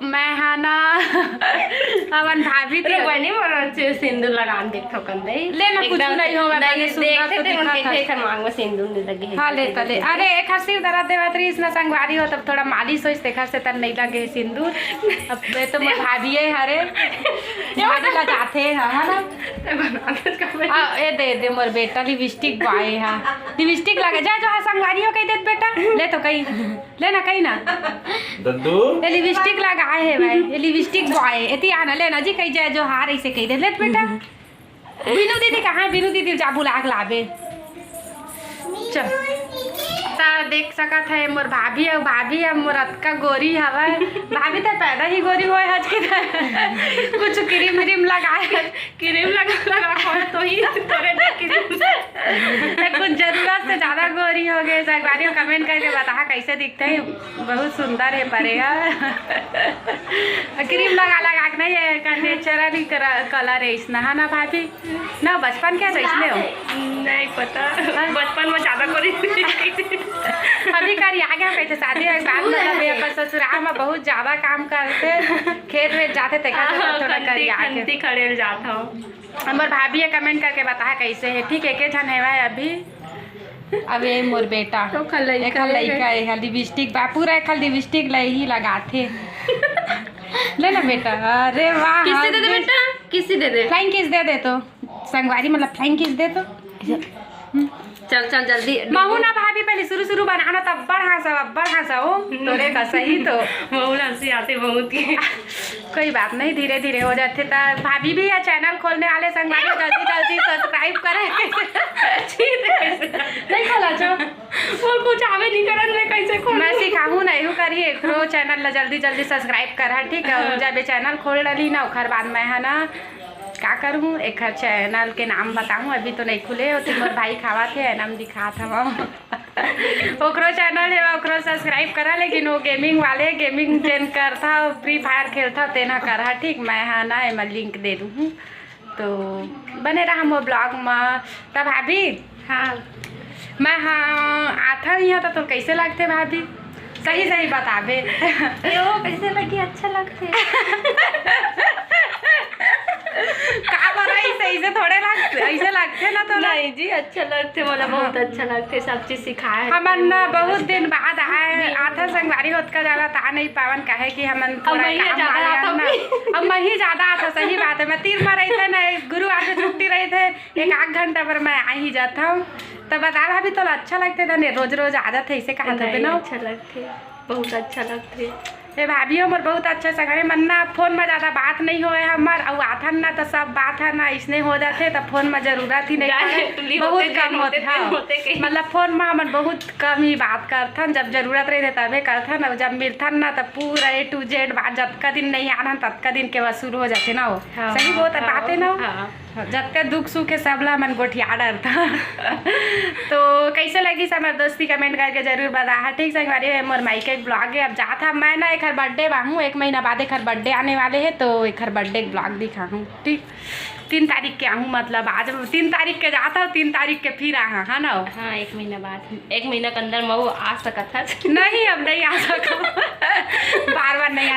मैं हाना अवन भाभी रे बनी मोर सिंदूर लगान देखो कंदे लेना कुछ नहीं होगा नहीं देखते थे उनके थे मांग में सिंदूर नहीं लगे हां ले तले अरे एक हसी उधर देवत्री इसना संगवारी हो तब थोड़ा मालिश होइस देखा से तन नहीं लगे सिंदूर अब मैं तो मोर भाभी है हरे भाभी लगाते है ना ए दे मोर बेटा लिपस्टिक बाए हां लिपस्टिक लगा जा जो संगवारी हो कह देत बेटा ले तो कहीं लेना कहीं ना दद्दू ये लिपस्टिक लगाए है भाई ये लिपस्टिक बॉय एती आना लेना जी कही जाए जो हार ऐसे कही दे ले बेटा बीनू दीदी कहाँ बीनू दीदी जा बुला के लाबे चल ता देख सकत है मोर भाभी और भाभी है मोर अतका गोरी हवा भाभी तो पैदा ही गोरी होए हज के कुछ क्रीम व्रीम लगाए क्रीम लगा तो ही तोरे दे क्रीम कुछ जरूरत से ज्यादा गोरी हो गए संगवारी कमेंट करके बता कैसे दिखते हैं बहुत सुंदर है परेगा क्रीम लगा के नहीं है नेचुरली कलर है इसना है ना भाभी ना बचपन क्या इसलिए हो नहीं पता बचपन में ज्यादा कोई अभी कर आ गया कैसे शादी के बाद मतलब अपन ससुराल में बहुत ज्यादा काम करते खेत में जाते थे थोड़ा कर खंती खड़ेल जाता हूँ हमार भाभी ये कमेंट करके बता कैसे है ठीक है के जन है अभी अब ये मोर बेटा तो एक लड़का है लिपस्टिक बापू रे खल लिपस्टिक लाई ही लगाते ले ना बेटा अरे वाह किसी दे दे बेटा किसी दे दे फ्लाइंग किस दे दे तो संगवारी मतलब फ्लाइंग किस दे तो चल चल जल्दी महू ना भाभी पहले शुरू बनाना तब बड़ हंसा हो तोरे का सही तो बहुत हंसी आती बहुत की कोई बात नहीं धीरे धीरे हो जाते तो भाभी भी या चैनल खोलने वाले संगवारी जल्दी सब्सक्राइब करे नहीं खोला जो और कुछ आवे नहीं करन में कैसे खोल मैं सिखाऊं नहीं हूँ करिए एकरो चैनल ला जल्दी सब्सक्राइब कर ठीक है और जब चैनल खोल डाली ना ओखर बाद मैं है ना क्या करूँ एक चैनल के नाम बताऊँ अभी तो नहीं खुले हो मोर भाई खावा थे नाम दिखा था ओकरो चैनल है ओकरो सब्सक्राइब करा लेकिन वो गेमिंग वाले गेमिंग जेन करता फ्री फायर खेलता तेना करा ठीक मैं हाँ ना मैं लिंक दे दूँ तो बने रहा वो ब्लॉग में तब भाभी हाँ मैं हाँ आता यहाँ तो कैसे लगते भाभी सही बताबे कैसे लगी अच्छा लगते ऐसे थोड़े लगते ऐसे लगते ना तो नहीं जी अच्छा लगते मतलब बहुत अच्छा लगते सब चीज सिखाए हमन ना बहुत दिन बाद आए आथा संगवारी होत का जाला ता नहीं पावन कहे कि हमन थोड़ा काम ना अब मैं ही ज्यादा आता सही बात है मैं तीन में रही थे ना गुरुवार से छुट्टी रही थे एक आध घंटा पर मैं आ ही जाता हूँ तो बता भाभी तो अच्छा लगते था रोज आदत है इसे कहा था ना अच्छा लगते बहुत अच्छा लगते ये भाभी हमर बहुत अच्छा सगरे मन ना फोन में ज़्यादा बात नहीं होए हमार और आथन ना तो सब बात है ना इसने हो जाते तो फोन में जरूरत ही नहीं है बहुत कम होते मतलब फोन में हमन बहुत कम ही बात करथन जब जरूरत रहे तबे करथन और जब मिलथन ना तो पूरा A to Z बात जतका दिन नहीं आना ततका दिन के बाद शुरू हो जाते ना हो सही बहुत बातें ना जतके दुख सुख है सबला मन गोठिया डर था तो कैसे लगी हमार दोस्ती कमेंट करके जरूर बता ठीक संगवारी मोर माई के ब्लॉग है अब जा था मैं ना एक बर्थडे बाहूँ 1 महीना बाद एक बर्थडे आने वाले है तो एक बर्थडे ब्लॉग दिखाऊँ ठीक 3 तारीख के आहूँ मतलब आज 3 तारीख के जाता हूँ 3 तारीख के फिर आहा है ना हाँ 1 महीना बाद 1 महीना के अंदर मैं आ सकता नहीं अब नहीं आ सका बार नहीं